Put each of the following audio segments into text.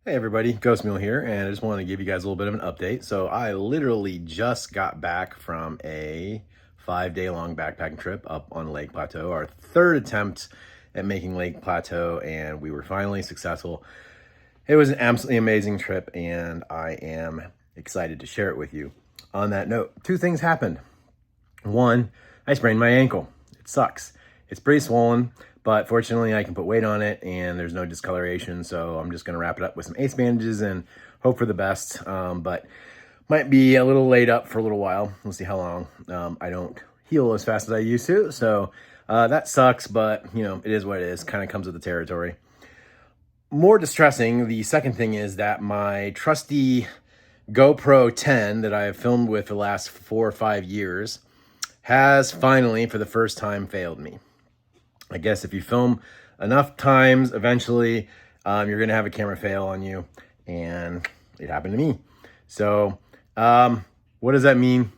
Hey everybody, Ghost Mule here, and I just wanted to give you guys a little bit of an update. So I literally just got back from a 5-day long backpacking trip up on Lake Plateau, our third attempt at making Lake Plateau, and we were finally successful. It was an absolutely amazing trip, and I am excited to share it with you. On that note, two things happened. One, I sprained my ankle. It sucks. It's pretty swollen, but fortunately I can put weight on it and there's no discoloration. So I'm just going to wrap it up with some ACE bandages and hope for the best. But might be a little laid up for a little while. We'll see how long. I don't heal as fast as I used to. So that sucks, but you know, it is what it is. Kind of comes with the territory. More distressing, the second thing is that my trusty GoPro 10 that I have filmed with for the last 4 or 5 years has finally, for the first time, failed me. I guess if you film enough times, eventually you're going to have a camera fail on you, and it happened to me. So what does that mean?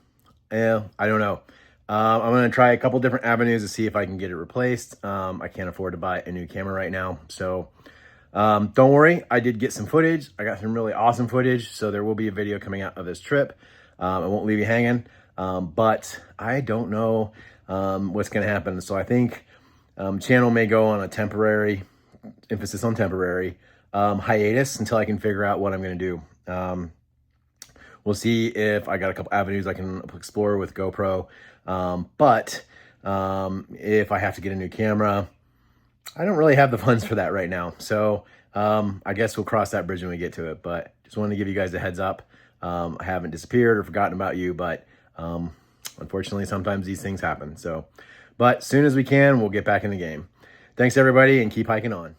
I don't know. I'm going to try a couple different avenues to see if I can get it replaced. I can't afford to buy a new camera right now. So don't worry, I did get some footage. I got some really awesome footage, so there will be a video coming out of this trip. I won't leave you hanging. But I don't know what's going to happen. So I think channel may go on a temporary, emphasis on temporary, hiatus until I can figure out what I'm going to do. We'll see if I got a couple avenues I can explore with GoPro. But if I have to get a new camera, I don't really have the funds for that right now. So I guess we'll cross that bridge when we get to it. But just wanted to give you guys a heads up. I haven't disappeared or forgotten about you, but unfortunately, sometimes these things happen. So, but as soon as we can, we'll get back in the game. Thanks, everybody, and keep hiking on.